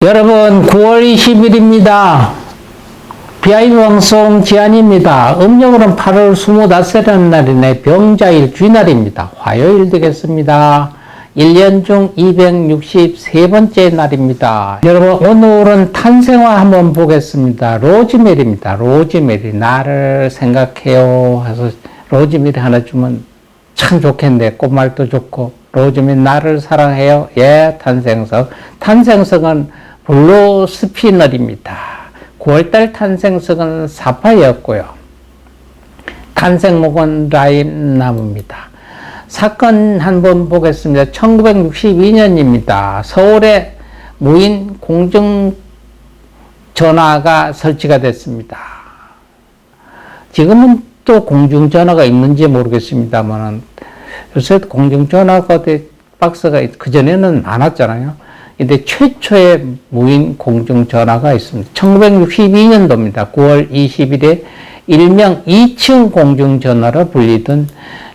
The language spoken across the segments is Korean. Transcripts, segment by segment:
여러분 9월 20일입니다. 비하인드 방송 지안입니다. 음력으로는 8월 25일이라는 날이네. 병자일 귀날입니다. 화요일 되겠습니다. 1년 중 263번째 날입니다. 여러분 오늘은 탄생화 한번 보겠습니다. 로즈메리입니다. 로즈메리 나를 생각해요 해서 로즈메리 하나 주면 참 좋겠네. 꽃말도 좋고 로즈메리 나를 사랑해요. 예, 탄생석. 탄생석은 블루 스피너입니다. 9월달 탄생석은 사파이어였고요. 탄생목은 라임나무입니다. 사건 한번 보겠습니다. 1962년입니다. 서울에 무인 공중전화가 설치가 됐습니다. 지금은 또 공중전화가 있는지 모르겠습니다만 요새 공중전화가 박스가 그전에는 많았잖아요. 근데 최초의 무인 공중전화가 있습니다. 1962년도입니다. 9월 20일에 일명 2층 공중전화로 불리던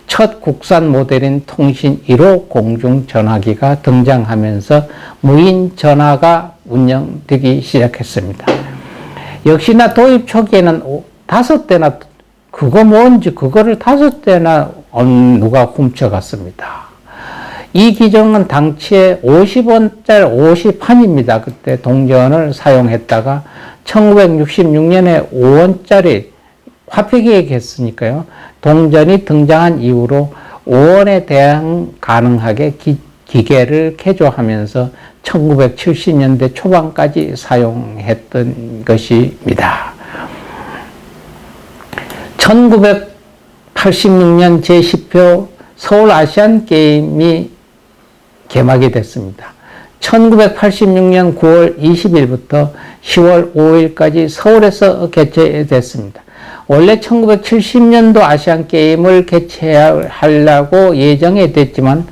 첫 국산 모델인 통신 1호 공중전화기가 등장하면서 무인 전화가 운영되기 시작했습니다. 역시나 도입 초기에는 5대나 그거 뭔지 그거를 5대나 누가 훔쳐갔습니다. 이 기종은 당시에 50원짜리 50판입니다. 그때 동전을 사용했다가 1966년에 5원짜리 화폐기획 했으니까요. 동전이 등장한 이후로 5원에 대항 가능하게 기계를 개조하면서 1970년대 초반까지 사용했던 것입니다. 1986년 제10회 서울 아시안 게임이 개막이 됐습니다. 1986년 9월 20일부터 10월 5일까지 서울에서 개최됐습니다. 원래 1970년도 아시안 게임을 개최하려고 예정이 됐지만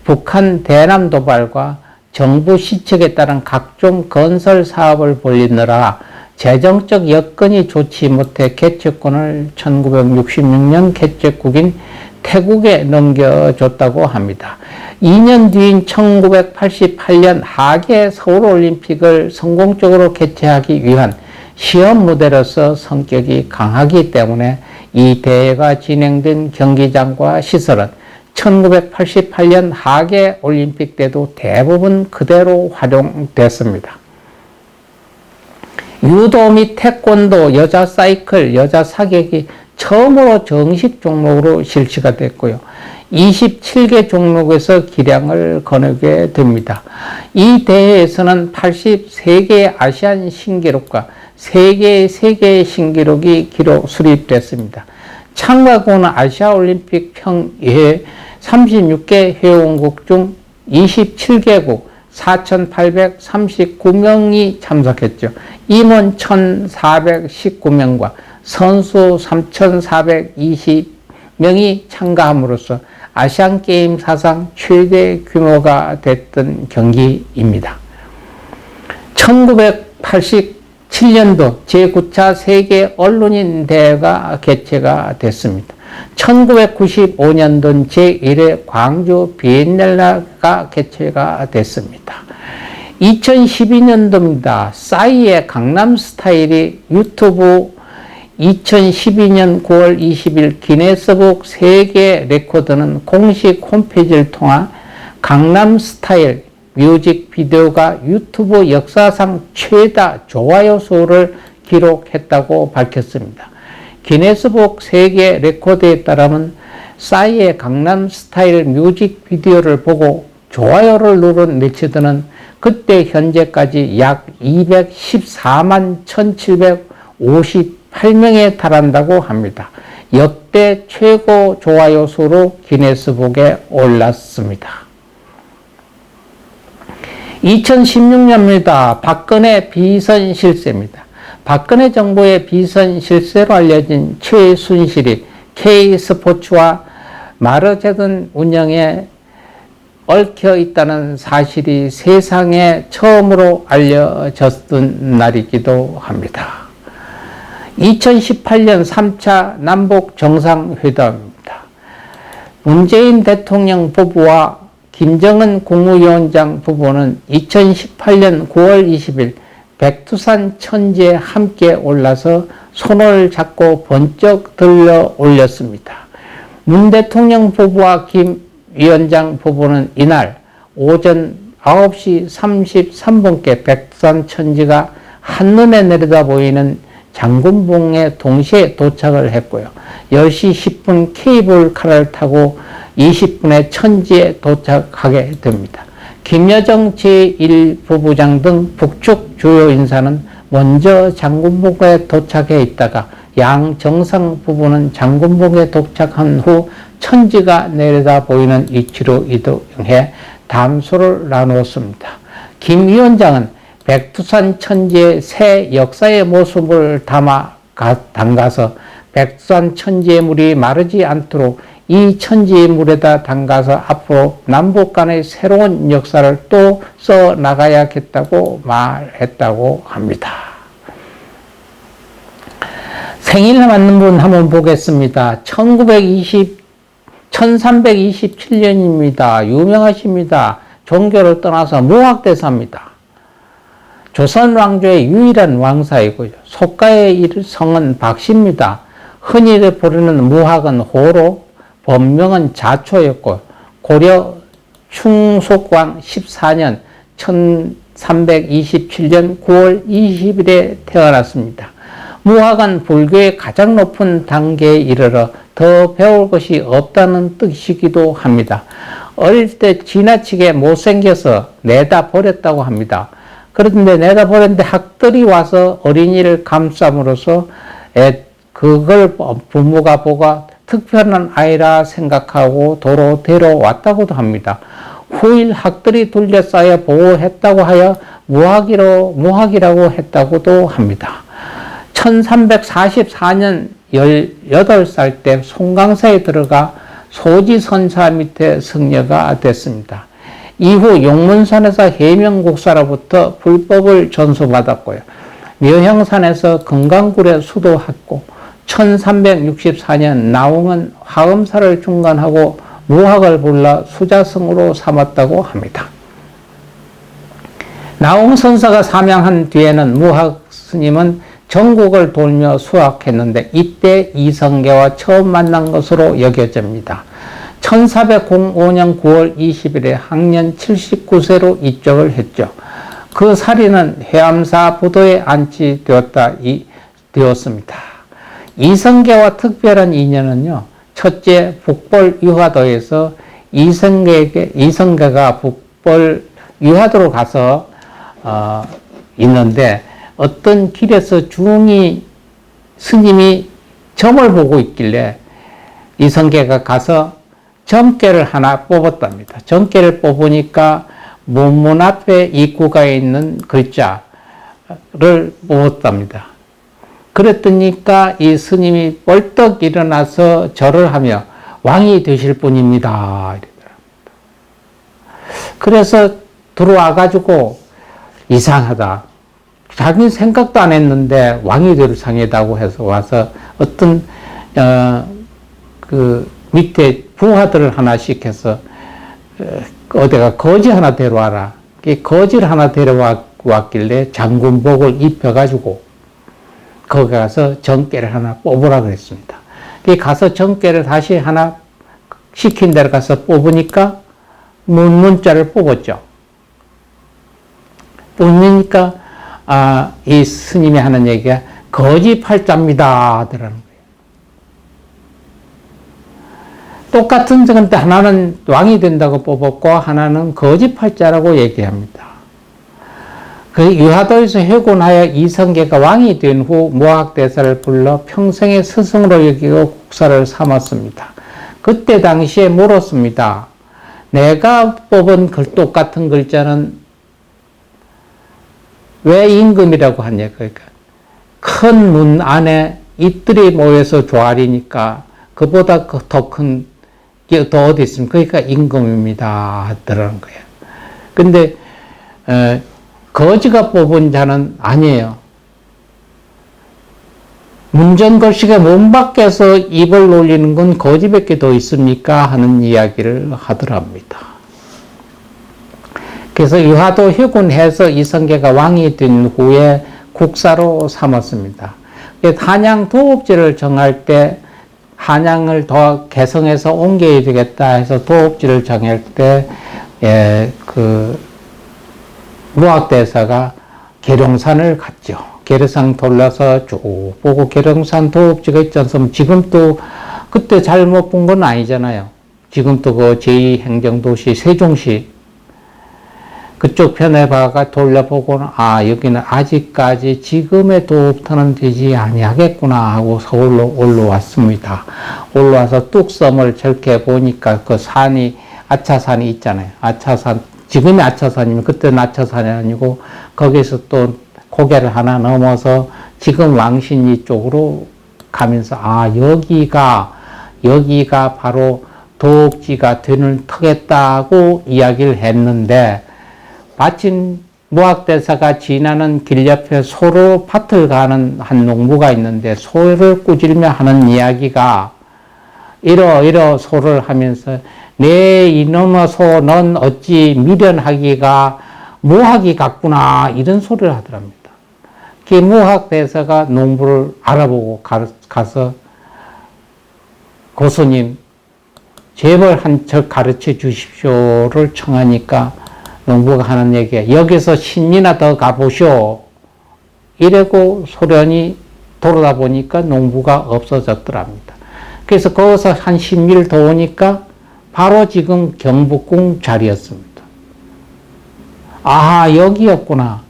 북한 대남 도발과 정부 시책에 따른 각종 건설 사업을 벌이느라 재정적 여건이 좋지 못해 개최권을 1966년 개최국인 태국에 넘겨줬다고 합니다. 2년 뒤인 1988년 하계 서울올림픽을 성공적으로 개최하기 위한 시험 무대로서 성격이 강하기 때문에 이 대회가 진행된 경기장과 시설은 1988년 하계 올림픽 때도 대부분 그대로 활용됐습니다. 유도 및 태권도, 여자 사이클, 여자 사격이 처음으로 정식 종목으로 실시가 됐고요. 27개 종목에서 기량을 거두게 됩니다. 이 대회에서는 83개의 아시안 신기록과 3개의 세계 신기록이 기록 수립됐습니다. 참가국은 아시아올림픽 평의회 36개 회원국 중 27개국 4,839명이 참석했죠. 임원 1,419명과 선수 3,420명이 참가함으로써 아시안게임 사상 최대 규모가 됐던 경기입니다. 1987년도 제9차 세계 언론인 대회가 개최가 됐습니다. 1995년도는 제1회 광주 비엔날레가 개최가 됐습니다. 2012년도입니다. 싸이의 강남스타일이 유튜브 2012년 9월 20일 기네스북 세계 레코드는 공식 홈페이지를 통한 강남스타일 뮤직비디오가 유튜브 역사상 최다 좋아요 수를 기록했다고 밝혔습니다. 기네스북 세계 레코드에 따르면 싸이의 강남스타일 뮤직비디오를 보고 좋아요를 누른 매치들은 그때 현재까지 약 214만 1758명에 달한다고 합니다. 역대 최고 좋아요 수로 기네스북에 올랐습니다. 2016년입니다. 박근혜 비선 실세입니다. 박근혜 정부의 비선 실세로 알려진 최순실이 K스포츠와 마르제든 운영에 얽혀 있다는 사실이 세상에 처음으로 알려졌던 날이기도 합니다. 2018년 3차 남북 정상회담입니다. 문재인 대통령 부부와 김정은 국무위원장 부부는 2018년 9월 20일 백두산 천지에 함께 올라서 손을 잡고 번쩍 들려 올렸습니다. 문 대통령 부부와 김 위원장 부부는 이날 오전 9시 33분께 백두산 천지가 한눈에 내려다 보이는 장군봉에 동시에 도착을 했고요. 10시 10분 케이블카를 타고 20분에 천지에 도착하게 됩니다. 김여정 제1부부장 등 북측 주요 인사는 먼저 장군봉에 도착해 있다가 양 정상 부부는 장군봉에 도착한 후 천지가 내려다 보이는 위치로 이동해 담소를 나누었습니다. 김 위원장은 백두산 천지의 새 역사의 모습을 담가서 백두산 천지의 물이 마르지 않도록 이 천지의 물에다 담가서 앞으로 남북 간의 새로운 역사를 또 써나가야겠다고 말했다고 합니다. 생일 맞는 분 한번 보겠습니다. 1327년입니다. 유명하십니다. 종교를 떠나서 무학대사입니다. 조선 왕조의 유일한 왕사이고요. 속가의 성은 박씨입니다. 흔히 부르는 무학은 호로, 본명은 자초였고 고려 충속왕 14년 1327년 9월 20일에 태어났습니다. 무학은 불교의 가장 높은 단계에 이르러 더 배울 것이 없다는 뜻이기도 합니다. 어릴 때 지나치게 못생겨서 내다 버렸다고 합니다. 그런데 내다 버렸는데 학들이 와서 어린이를 감싸므로써 그걸 부모가 보고 특별한 아이라 생각하고 도로 데려왔다고도 합니다. 후일 학들이 둘러싸여 보호했다고 하여 무학이라고 했다고도 합니다. 1344년 18살 때 송강사에 들어가 소지선사 밑에 승려가 됐습니다. 이후 용문산에서 해명국사로부터 불법을 전수받았고요. 묘향산에서 금강굴에 수도했고 1364년 나홍은 화엄사를 중간하고 무학을 불러 수자성으로 삼았다고 합니다. 나홍 선사가 사명한 뒤에는 무학 스님은 전국을 돌며 수학했는데 이때 이성계와 처음 만난 것으로 여겨집니다. 1405년 9월 20일에 학년 79세로 입적을 했죠. 그 사리는 해암사 부도에 안치되었습니다. 이성계와 특별한 인연은요, 첫째 북벌 유화도에서 이성계가 북벌 유화도로 가서 있는데 어떤 길에서 중이 스님이 점을 보고 있길래 이성계가 가서 점괘를 하나 뽑았답니다. 점괘를 뽑으니까 문문 앞에 입구가 있는 글자를 뽑았답니다. 그랬더니까 이 스님이 벌떡 일어나서 절을 하며 왕이 되실 분입니다. 그래서 들어와가지고 이상하다. 자기 생각도 안 했는데 왕이 될 상이다고 해서 와서 어떤 그 밑에 부하들을 하나씩 해서 어디가 거지 하나 데려와라. 거지를 하나 데려왔길래 장군복을 입혀가지고 거기 가서 정계를 하나 뽑으라 그랬습니다. 가서 정계를 다시 하나 시킨 데로 가서 뽑으니까 문자를 뽑았죠. 뽑으니까 이 스님이 하는 얘기가 거지 팔자입니다. 하더라는 거예요. 똑같은 건데 하나는 왕이 된다고 뽑았고 하나는 거지 팔자라고 얘기합니다. 그 유화도에서 해곤하여 이성계가 왕이 된 후 무학대사를 불러 평생의 스승으로 여기고 국사를 삼았습니다. 그때 당시에 물었습니다. 내가 뽑은 똑같은 글자는 왜 임금이라고 하냐. 그러니까 큰 문 안에 잎들이 모여서 조아리니까 그보다 더 큰 게 더 어디 있습니까? 그러니까 임금입니다. 하더라는 거예요. 근데 거지가 뽑은 자는 아니에요. 문전걸식의 문 밖에서 입을 놀리는 건 거지밖에 더 있습니까? 하는 이야기를 하더랍니다. 그래서 의화도 회군해서 이성계가 왕이 된 후에 국사로 삼았습니다. 한양 도읍지를 정할 때 한양을 더 개성해서 옮겨야 되겠다 해서 도읍지를 정할 때, 무학대사가 계룡산을 갔죠. 계룡산 돌려서 쭉 보고 계룡산 도읍지가 있지 않습니까? 지금 또 그때 잘못 본 건 아니잖아요. 지금 또 그 제2행정도시 세종시 그쪽 편에 봐가 돌려보고는 여기는 아직까지 지금의 도읍터는 되지 아니하겠구나 하고 서울로 올라왔습니다. 올라와서 뚝섬을 저렇게 보니까 그 산이 아차산이 있잖아요. 아차산, 지금의 아차산이면 그때는 아차산이 아니고 거기서 또 고개를 하나 넘어서 지금 왕신리 쪽으로 가면서 여기가 바로 도읍지가 되는 터겠다고 이야기를 했는데, 마침 무학대사가 지나는 길 옆에 소로 밭을 가는 한 농부가 있는데 소를 꾸짖으며 하는 이야기가 이러 소를 하면서 내 이놈의 소 넌 어찌 미련하기가 무학이 같구나 이런 소리를 하더랍니다. 그 무학대사가 농부를 알아보고 가서 고수님 제발 한 척 가르쳐 주십시오를 청하니까 농부가 하는 얘기야. 여기서 신이나 더 가보시오. 이래고 소련이 돌아다 보니까 농부가 없어졌더랍니다. 그래서 거기서 한 10일 더 오니까 바로 지금 경복궁 자리였습니다. 여기였구나.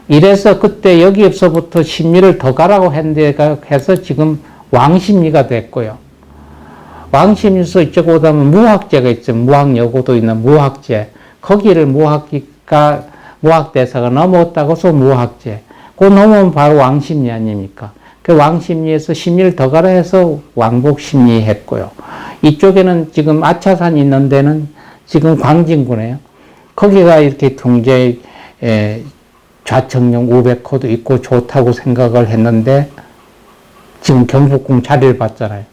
이래서 그때 여기서부터 10리를 더 가라고 했는데 해서 지금 왕십리가 됐고요. 왕십리에서 이쪽 오다 보면 무학제가 있죠. 무학여고도 있는 무학제. 거기를 무학대사가 넘었다고 해서 무학제. 그 넘으면 바로 왕십리 아닙니까? 그 왕십리에서 10리를 더 가라 해서 왕복십리 했고요. 이쪽에는 지금 아차산 있는 데는 지금 광진구네요. 거기가 이렇게 경제 좌청령 500호도 있고 좋다고 생각을 했는데 지금 경복궁 자리를 봤잖아요.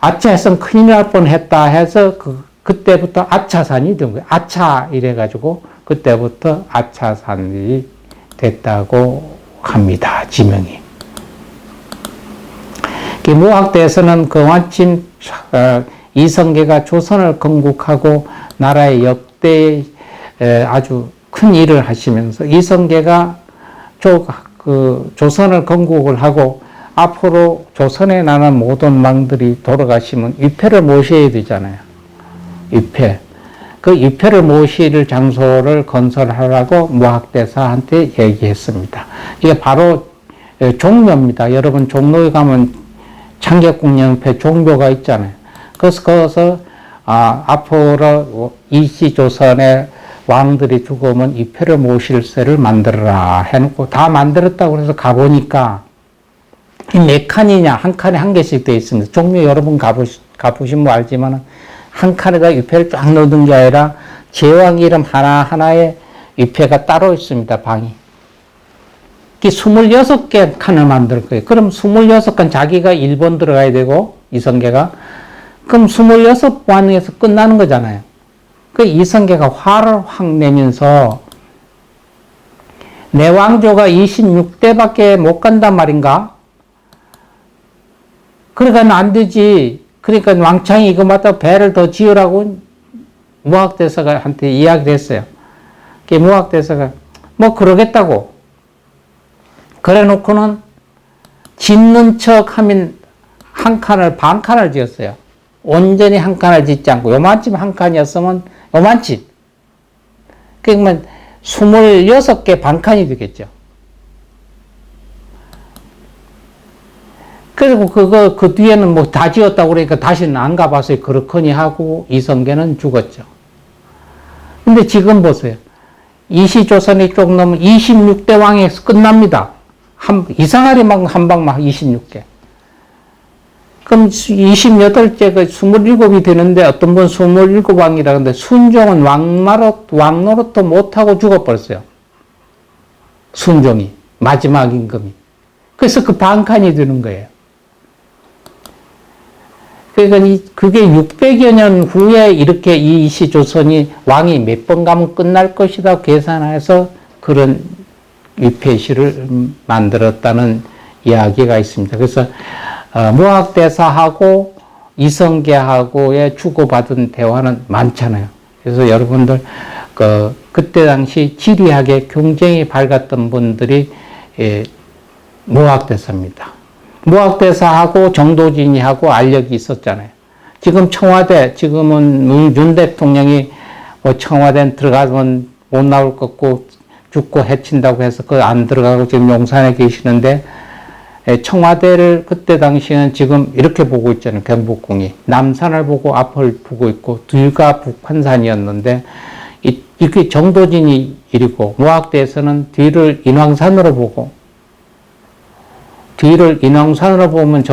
아차에선 큰일 날 뻔했다 해서 그때부터 아차산이 된 거예요. 아차 이래가지고 그때부터 아차산이 됐다고 합니다. 지명이. 무학대에서는 그마침 이성계가 조선을 건국하고 나라의 역대 아주 큰 일을 하시면서 이성계가 조선을 건국을 하고 앞으로 조선에 나는 모든 왕들이 돌아가시면 위패를 모셔야 되잖아요. 위패. 그 위패를 모실 장소를 건설하라고 무학대사한테 얘기했습니다. 이게 바로 종묘입니다. 여러분 종로에 가면 창격궁 옆에 종묘가 있잖아요. 그래서 거기서 앞으로 이시조선의 왕들이 죽으면 위패를 모실 새를 만들어라 해놓고 다 만들었다고 해서 가보니까 이 몇 칸이냐, 한 칸에 한 개씩 되어 있습니다. 종묘 여러분 가보신 분 알지만 한 칸에다 위패를 쫙 넣는 게 아니라 제왕 이름 하나하나에 위패가 따로 있습니다, 방이. 26개 칸을 만들 거예요. 그럼 26칸 자기가 1번 들어가야 되고, 이성계가. 그럼 26번에서 끝나는 거잖아요. 그 이성계가 화를 확 내면서 내 왕조가 26대밖에 못 간단 말인가? 그러니까 안 되지. 그러니까 왕창이 이거 맞다 배를 더 지으라고 무학대사가 한테 이야기를 했어요. 무학대사가 뭐 그러겠다고. 그래 놓고는 짓는 척 하면 반 칸을 지었어요. 온전히 한 칸을 짓지 않고 요만큼 한 칸이었으면 요만치. 그러면 26개 반칸이 되겠죠. 그리고 그 뒤에는 뭐 다 지었다고 그러니까 다시는 안 가봐서 그렇거니 하고 이성계는 죽었죠. 근데 지금 보세요. 이시조선이 쪽 넘으면 26대 왕에서 끝납니다. 이상하리 막 한 방막 26개. 그럼 28째 27이 되는데 어떤 분 27왕이라 그러는데 순종은 왕노릇도 못하고 죽어버렸어요. 순종이. 마지막 임금이. 그래서 그 반칸이 되는 거예요. 그러니까 그게 600여 년 후에 이렇게 이 이시조선이 왕이 몇 번 가면 끝날 것이다 계산해서 그런 위패시를 만들었다는 이야기가 있습니다. 그래서 무학대사하고 이성계하고의 주고받은 대화는 많잖아요. 그래서 여러분들 그때 당시 지리학에 굉장히 밝았던 분들이 무학대사입니다. 무학대사하고 정도진이하고 알력이 있었잖아요. 지금 청와대, 지금은 윤 대통령이 청와대 들어가면 못 나올 것 같고 죽고 해친다고 해서 그 안 들어가고 지금 용산에 계시는데, 청와대를 그때 당시에는 지금 이렇게 보고 있잖아요. 경복궁이. 남산을 보고 앞을 보고 있고 뒤가 북한산이었는데, 이게 정도진이 일이고, 무학대에서는 뒤를 인왕산으로 보고, 뒤를 인왕산으로 보면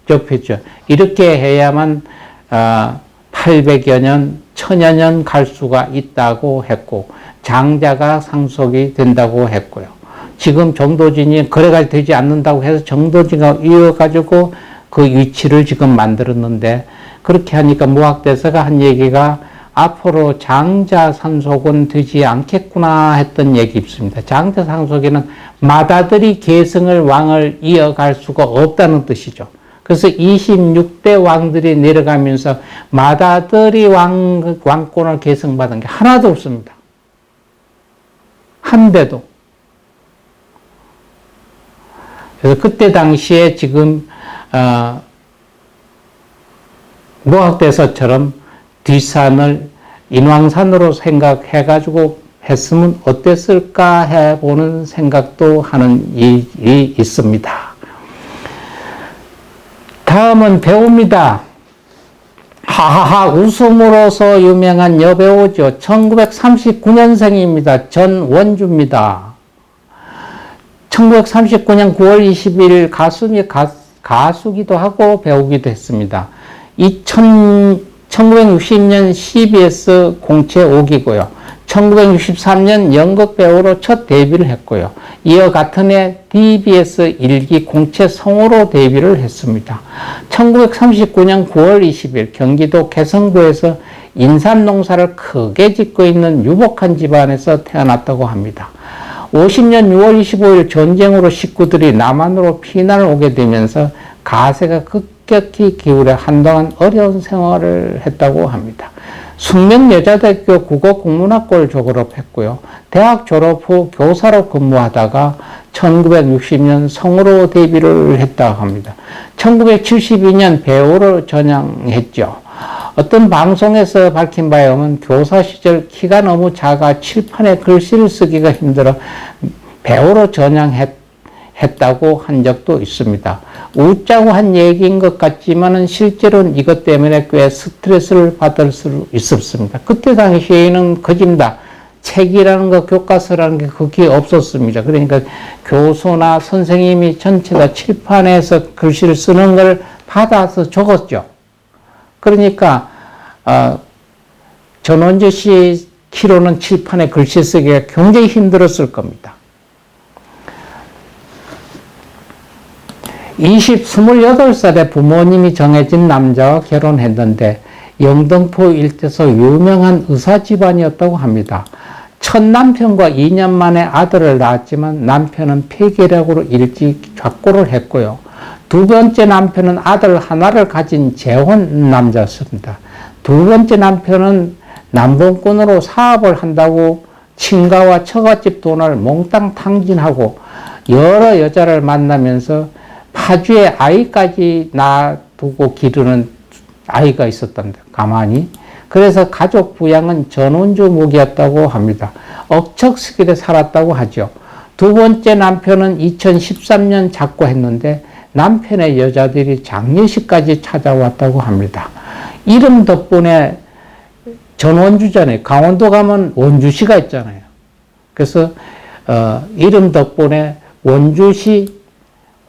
접했죠. 이렇게 해야만 800여 년, 1000여 년 갈 수가 있다고 했고, 장자가 상속이 된다고 했고요. 지금 정도진이 거래가 되지 않는다고 해서 정도진가 이어가지고 그 위치를 지금 만들었는데, 그렇게 하니까 무학대사가 한 얘기가 앞으로 장자 상속은 되지 않겠구나 했던 얘기 있습니다. 장자 상속에는 맏아들이 계승을 왕을 이어갈 수가 없다는 뜻이죠. 그래서 26대 왕들이 내려가면서 맏아들이 왕권을 계승받은 게 하나도 없습니다. 한 대도. 그래서 그때 당시에 지금 무학대사처럼 뒷산을 인왕산으로 생각해가지고 했으면 어땠을까 해보는 생각도 하는 일이 있습니다. 다음은 배우입니다. 하하하 웃음으로서 유명한 여배우죠. 1939년생입니다. 전원주입니다. 1939년 9월 20일 가수기도 하고 배우기도 했습니다. 1960년 CBS 공채 5기고요. 1963년 연극 배우로 첫 데뷔를 했고요. 이어 같은 해 DBS 1기 공채 성우로 데뷔를 했습니다. 1939년 9월 20일 경기도 개성구에서 인삼농사를 크게 짓고 있는 유복한 집안에서 태어났다고 합니다. 50년 6월 25일 전쟁으로 식구들이 남한으로 피난을 오게 되면서 가세가 급격히 기울여 한동안 어려운 생활을 했다고 합니다. 숙명여자대학교 국어국문학과를 졸업했고요. 대학 졸업 후 교사로 근무하다가 1960년 성우로 데뷔를 했다고 합니다. 1972년 배우로 전향했죠. 어떤 방송에서 밝힌 바에 의하면 교사 시절 키가 너무 작아 칠판에 글씨를 쓰기가 힘들어 배우로 전향했다고 한 적도 있습니다. 웃자고 한 얘기인 것 같지만은 실제로는 이것 때문에 꽤 스트레스를 받을 수 있었습니다. 그때 당시에는 거짓말, 책이라는 거, 교과서라는 게 그게 없었습니다. 그러니까 교수나 선생님이 전체 다 칠판에서 글씨를 쓰는 걸 받아서 적었죠. 그러니까 전원주 씨 키로는 칠판에 글씨 쓰기가 굉장히 힘들었을 겁니다. 28살에 부모님이 정해진 남자와 결혼했는데 영등포 일대에서 유명한 의사 집안이었다고 합니다. 첫 남편과 2년 만에 아들을 낳았지만 남편은 폐결핵으로 일찍 좌고를 했고요. 두 번째 남편은 아들 하나를 가진 재혼 남자였습니다. 두 번째 남편은 남봉꾼으로 사업을 한다고 친가와 처갓집 돈을 몽땅 탕진하고 여러 여자를 만나면서 파주에 아이까지 놔두고 기르는 아이가 있었답니다. 가만히. 그래서 가족 부양은 전원주 목이었다고 합니다. 억척스길에 살았다고 하죠. 두 번째 남편은 2013년 작고했는데 남편의 여자들이 장례식까지 찾아왔다고 합니다. 이름 덕분에 전원주잖아요. 강원도 가면 원주시가 있잖아요. 그래서 이름 덕분에 원주시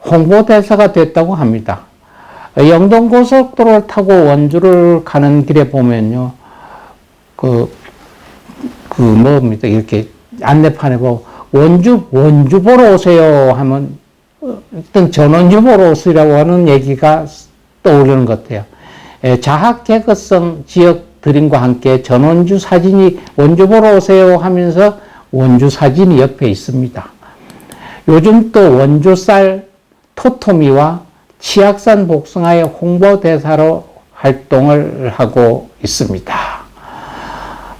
홍보대사가 됐다고 합니다. 영동고속도로를 타고 원주를 가는 길에 보면요, 뭡니까? 이렇게 안내판에 보고, 원주 보러 오세요 하면, 어떤 전원주 보러 오시라고 하는 얘기가 떠오르는 것 같아요. 자학 개거성 지역 드림과 함께 전원주 사진이 원주 보러 오세요 하면서 원주 사진이 옆에 있습니다. 요즘 또 원주쌀 토토미와 치악산 복숭아의 홍보대사로 활동을 하고 있습니다.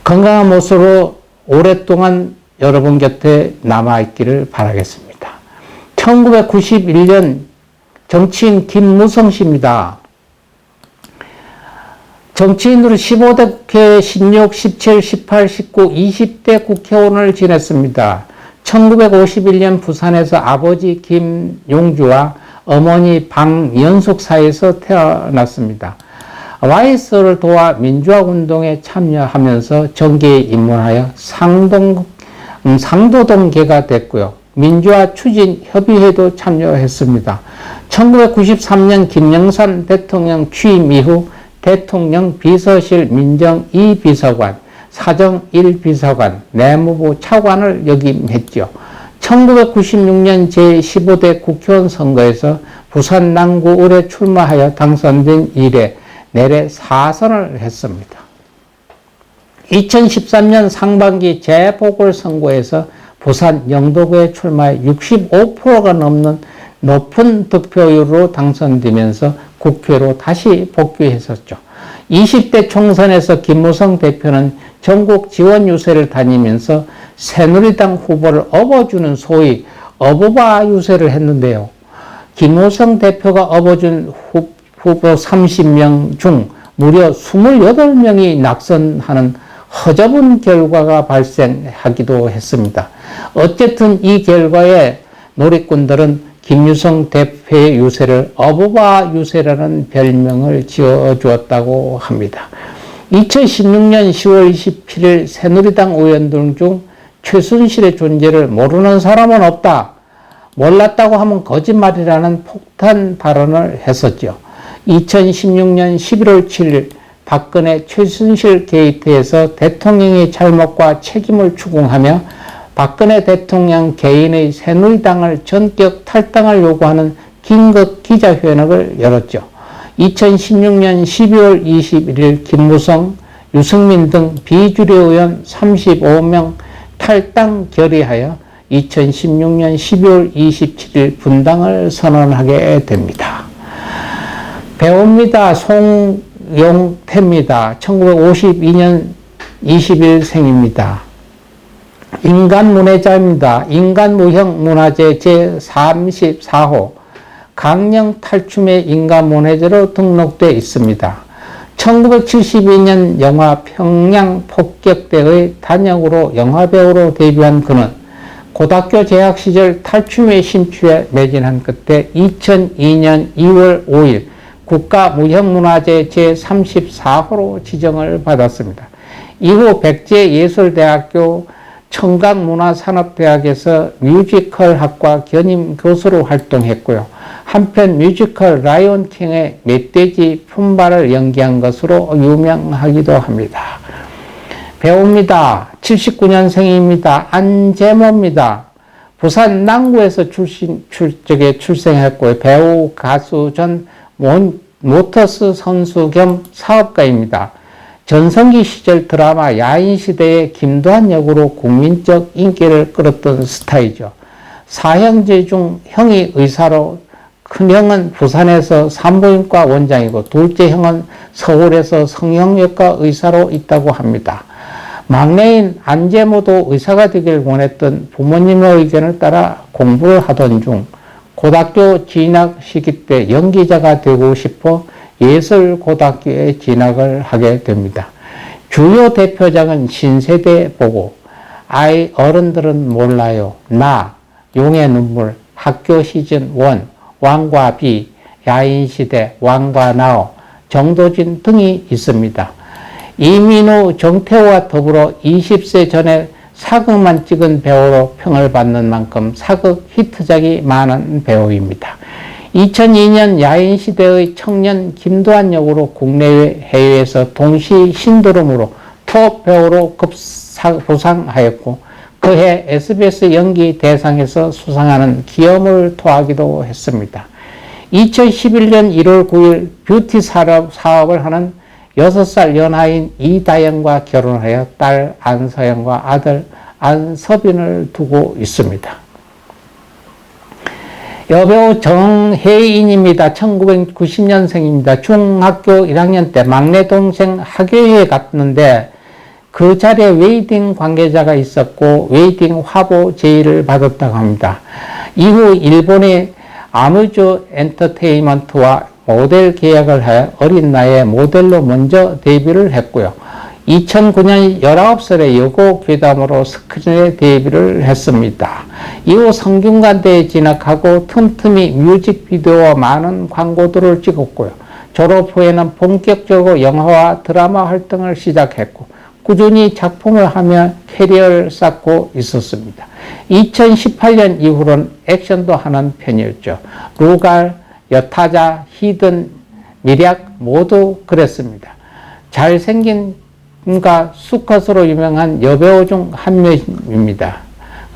건강한 모습으로 오랫동안 여러분 곁에 남아있기를 바라겠습니다. 1991년 정치인 김무성 씨입니다. 정치인으로 15대 국회, 16, 17, 18, 19, 20대 국회의원을 지냈습니다. 1951년 부산에서 아버지 김용주와 어머니 방연숙 사이에서 태어났습니다. YS를 도와 민주화운동에 참여하면서 정계에 입문하여 상도동계가 됐고요. 민주화 추진 협의회도 참여했습니다. 1993년 김영삼 대통령 취임 이후 대통령 비서실 민정 2비서관, 사정 1비서관, 내무부 차관을 역임했죠. 1996년 제15대 국회의원 선거에서 부산 남구을에 출마하여 당선된 이래 내래 4선을 했습니다. 2013년 상반기 재보궐선거에서 부산 영도구에 출마해 65%가 넘는 높은 득표율로 당선되면서 국회로 다시 복귀했었죠. 20대 총선에서 김무성 대표는 전국 지원 유세를 다니면서 새누리당 후보를 업어주는 소위 업어봐 유세를 했는데요. 김무성 대표가 업어준 후보 30명 중 무려 28명이 낙선하는 허접한 결과가 발생하기도 했습니다. 어쨌든 이 결과에 놀이꾼들은 김무성 대표의 유세를 업어봐 유세라는 별명을 지어주었다고 합니다. 2016년 10월 27일 새누리당 의원들 중 최순실의 존재를 모르는 사람은 없다. 몰랐다고 하면 거짓말이라는 폭탄 발언을 했었죠. 2016년 11월 7일 박근혜 최순실 게이트에서 대통령의 잘못과 책임을 추궁하며 박근혜 대통령 개인의 새누리당을 전격 탈당을 요구하는 긴급 기자회견을 열었죠. 2016년 12월 21일 김무성, 유승민 등 비주류 의원 35명 탈당 결의하여 2016년 12월 27일 분당을 선언하게 됩니다. 배우입니다. 송용태입니다. 1952년 20일생입니다. 인간문해자입니다. 인간무형문화재 제34호 강령 탈춤의 인간문해재로 등록되어 있습니다. 1972년 영화 평양폭격대의 단역으로 영화배우로 데뷔한 그는 고등학교 재학 시절 탈춤의 심취에 매진한 끝에 2002년 2월 5일 국가무형문화재 제34호로 지정을 받았습니다. 이후 백제예술대학교 청강문화산업대학에서 뮤지컬학과 견임 교수로 활동했고요. 한편 뮤지컬 라이온킹의 멧돼지 품바를 연기한 것으로 유명하기도 합니다. 배우입니다. 79년생입니다. 안재모입니다. 부산 남구에서 출생했고요. 배우, 가수, 전 모터스 선수 겸 사업가입니다. 전성기 시절 드라마 야인시대의 김도한 역으로 국민적 인기를 끌었던 스타이죠. 사형제 중 형이 의사로 큰형은 부산에서 산부인과 원장이고 둘째 형은 서울에서 성형외과 의사로 있다고 합니다. 막내인 안재모도 의사가 되길 원했던 부모님의 의견을 따라 공부를 하던 중 고등학교 진학 시기 때 연기자가 되고 싶어 예술고등학교에 진학을 하게 됩니다. 주요 대표작은 신세대 보고, 아이 어른들은 몰라요, 나, 용의 눈물, 학교 시즌 1, 왕과 비, 야인시대, 왕과 나오, 정도진 등이 있습니다. 이민우, 정태호와 더불어 20세 전에 사극만 찍은 배우로 평을 받는 만큼 사극 히트작이 많은 배우입니다. 2002년 야인시대의 청년 김도한 역으로 국내외 해외에서 동시 신드롬으로 톱 배우로 부상하였고 그해 SBS 연기 대상에서 수상하는 기염을 토하기도 했습니다. 2011년 1월 9일 뷰티 사업을 하는 6살 연하인 이다영과 결혼하여 딸 안서영과 아들 안서빈을 두고 있습니다. 여배우 정혜인입니다. 1990년생입니다. 중학교 1학년 때 막내 동생 학예회에 갔는데 그 자리에 웨이딩 관계자가 있었고 웨이딩 화보 제의를 받았다고 합니다. 이후 일본의 아뮤즈 엔터테인먼트와 모델 계약을 하여 어린 나이에 모델로 먼저 데뷔를 했고요. 2009년 19살의 여고 괴담으로 스크린에 데뷔를 했습니다. 이후 성균관대에 진학하고 틈틈이 뮤직비디오와 많은 광고들을 찍었고요. 졸업 후에는 본격적으로 영화와 드라마 활동을 시작했고 꾸준히 작품을 하며 캐리어를 쌓고 있었습니다. 2018년 이후로는 액션도 하는 편이었죠. 루갈, 여타자, 히든, 미략 모두 그랬습니다. 잘생긴 수컷으로 유명한 여배우 중 한 명입니다.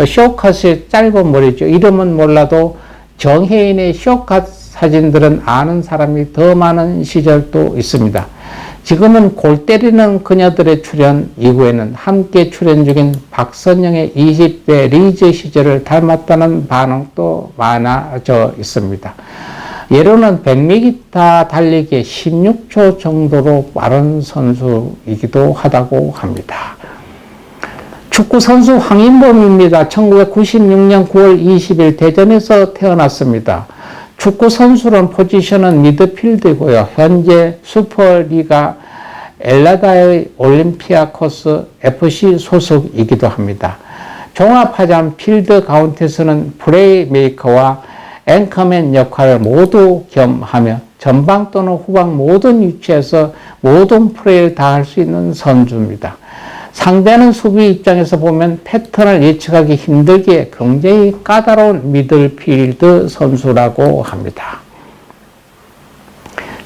쇼컷이 짧은 머리죠. 이름은 몰라도 정혜인의 쇼컷 사진들은 아는 사람이 더 많은 시절도 있습니다. 지금은 골 때리는 그녀들의 출연 이후에는 함께 출연 중인 박선영의 20대 리즈 시절을 닮았다는 반응도 많아져 있습니다. 예로는 100m 달리기에 16초 정도로 빠른 선수이기도 하다고 합니다. 축구 선수 황인범입니다. 1996년 9월 20일 대전에서 태어났습니다. 축구 선수는 포지션은 미드필드고요. 현재 슈퍼리가 엘라다의 올림피아코스 FC 소속이기도 합니다. 종합하자면 필드 가운데서는 플레이메이커와 앵커맨 역할을 모두 겸하며 전방 또는 후방 모든 위치에서 모든 플레이를 다 할 수 있는 선수입니다. 상대하는 수비 입장에서 보면 패턴을 예측하기 힘들기에 굉장히 까다로운 미들필드 선수라고 합니다.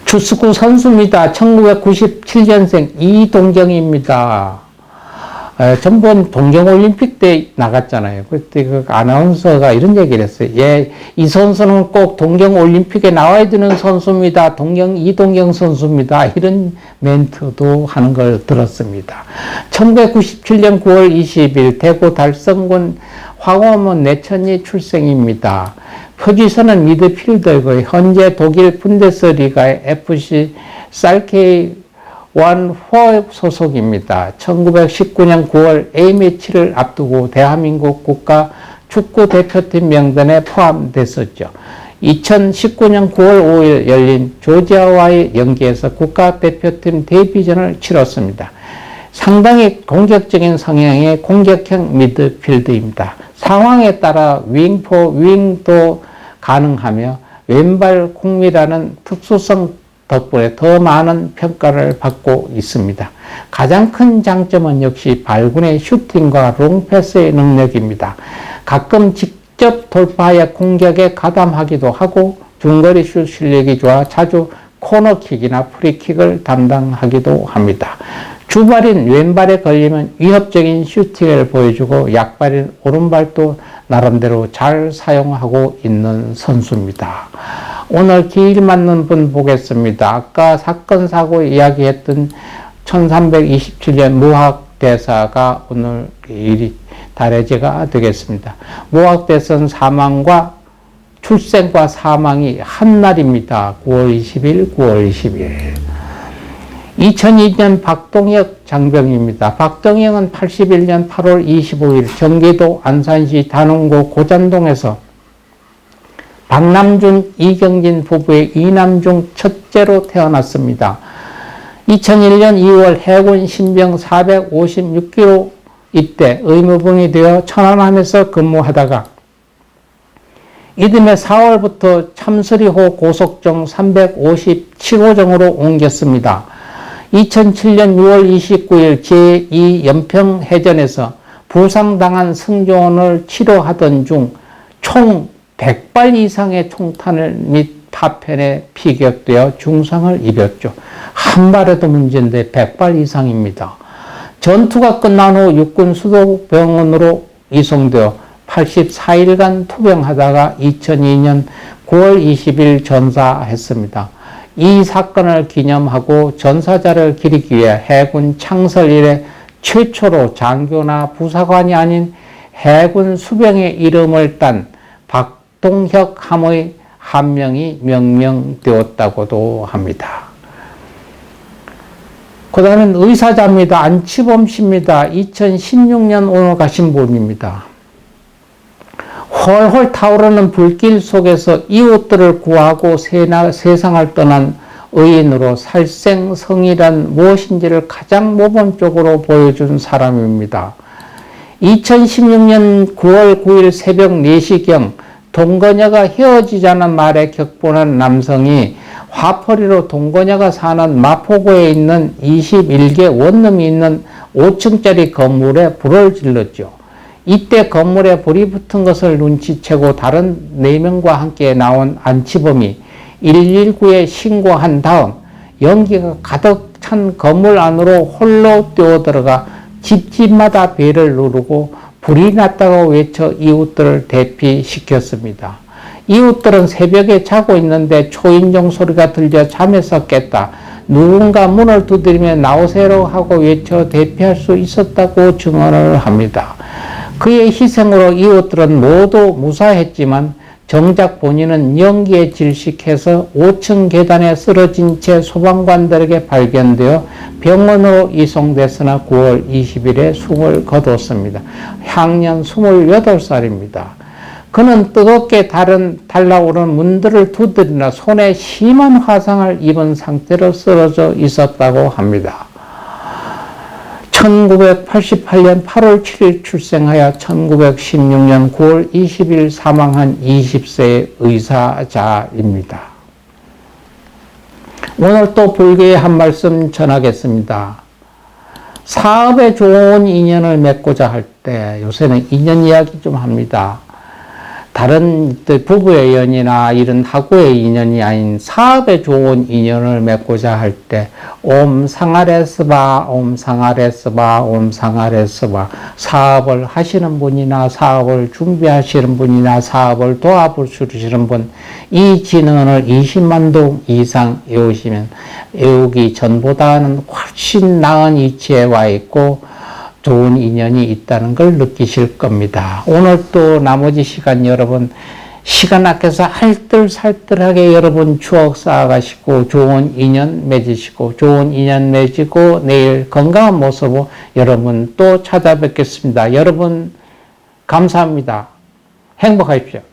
축구 선수입니다. 1997년생 이동경입니다. 전번 동경올림픽 때 나갔잖아요. 그때 그 아나운서가 이런 얘기를 했어요. 예, 이 선수는 꼭 동경올림픽에 나와야 되는 선수입니다. 이동경 선수입니다. 이런 멘트도 하는 걸 들었습니다. 1997년 9월 20일 대구 달성군 황호문 내천리 출생입니다. 포지션은 미드필더이고 현재 독일 분데스리가의 FC 살케이 원호 소속입니다. 1919년 9월 A매치를 앞두고 대한민국 국가 축구 대표팀 명단에 포함됐었죠. 2019년 9월 5일 열린 조지아와의 경기에서 국가대표팀 데뷔전을 치렀습니다. 상당히 공격적인 성향의 공격형 미드필드입니다. 상황에 따라 윙도 가능하며 왼발 공미라는 특수성 덕분에 더 많은 평가를 받고 있습니다. 가장 큰 장점은 역시 발군의 슈팅과 롱패스의 능력입니다. 가끔 직접 돌파하여 공격에 가담하기도 하고 중거리 슛 실력이 좋아 자주 코너킥이나 프리킥을 담당하기도 합니다. 주발인 왼발에 걸리면 위협적인 슈팅을 보여주고 약발인 오른발도 나름대로 잘 사용하고 있는 선수입니다. 오늘 길 맞는 분 보겠습니다. 아까 사건 사고 이야기했던 1327년 무학대사가 오늘 달해제가 되겠습니다. 무학대선 사망과 출생과 사망이 한날입니다. 9월 20일, 9월 20일. 2002년 박동혁 장병입니다. 박동혁은 81년 8월 25일 경기도 안산시 단원구 고잔동에서 박남준, 이경진 부부의 이남 중 첫째로 태어났습니다. 2001년 2월 해군 신병 456기로 입대, 의무병이 되어 천안함에서 근무하다가 이듬해 4월부터 참수리호 고속정 357호정으로 옮겼습니다. 2007년 6월 29일 제2연평해전에서 부상당한 승조원을 치료하던 중 총 100발 이상의 총탄을 및 파편에 피격되어 중상을 입었죠. 한 발에도 문제인데 100발 이상입니다. 전투가 끝난 후 육군 수도병원으로 이송되어 84일간 투병하다가 2002년 9월 20일 전사했습니다. 이 사건을 기념하고 전사자를 기리기 위해 해군 창설 이래 최초로 장교나 부사관이 아닌 해군 수병의 이름을 딴 박동혁 함의 한 명이 명명되었다고도 합니다. 그 다음은 의사자입니다. 안치범 씨입니다. 2016년 오늘 가신 분입니다. 헐헐 타오르는 불길 속에서 이웃들을 구하고 세상을 떠난 의인으로 살생성이란 무엇인지를 가장 모범적으로 보여준 사람입니다. 2016년 9월 9일 새벽 4시경 동거녀가 헤어지자는 말에 격분한 남성이 화풀이로 동거녀가 사는 마포구에 있는 21개 원룸이 있는 5층짜리 건물에 불을 질렀죠. 이때 건물에 불이 붙은 것을 눈치채고 다른 4명과 함께 나온 안치범이 119에 신고한 다음 연기가 가득 찬 건물 안으로 홀로 뛰어들어가 집집마다 벨을 누르고 불이 났다고 외쳐 이웃들을 대피시켰습니다. 이웃들은 새벽에 자고 있는데 초인종 소리가 들려 잠에서 깼다. 누군가 문을 두드리며 나오세요 하고 외쳐 대피할 수 있었다고 증언을 합니다. 그의 희생으로 이웃들은 모두 무사했지만 정작 본인은 연기에 질식해서 5층 계단에 쓰러진 채 소방관들에게 발견되어 병원으로 이송됐으나 9월 20일에 숨을 거뒀습니다. 향년 28살입니다. 그는 뜨겁게 달라오르는 문들을 두드리나 손에 심한 화상을 입은 상태로 쓰러져 있었다고 합니다. 1988년 8월 7일 출생하여 1916년 9월 20일 사망한 20세의 의사자입니다. 오늘 또 불교의 한 말씀 전하겠습니다. 사업에 좋은 인연을 맺고자 할 때 요새는 인연 이야기 좀 합니다. 다른 부부의 인연이나 이런 하고의 인연이 아닌 사업에 좋은 인연을 맺고자 할 때 옴 상아레스바 옴 상아레스바 옴 상아레스바 사업을 하시는 분이나 사업을 준비하시는 분이나 사업을 도와주시는 분 이 진언을 20만 동 이상 외우시면 외우기 전보다는 훨씬 나은 위치에 와 있고 좋은 인연이 있다는 걸 느끼실 겁니다. 오늘 또 나머지 시간 여러분 시간 아껴서 알뜰살뜰하게 여러분 추억 쌓아가시고 좋은 인연 맺으시고 좋은 인연 맺고 내일 건강한 모습으로 여러분 또 찾아뵙겠습니다. 여러분 감사합니다. 행복하십시오.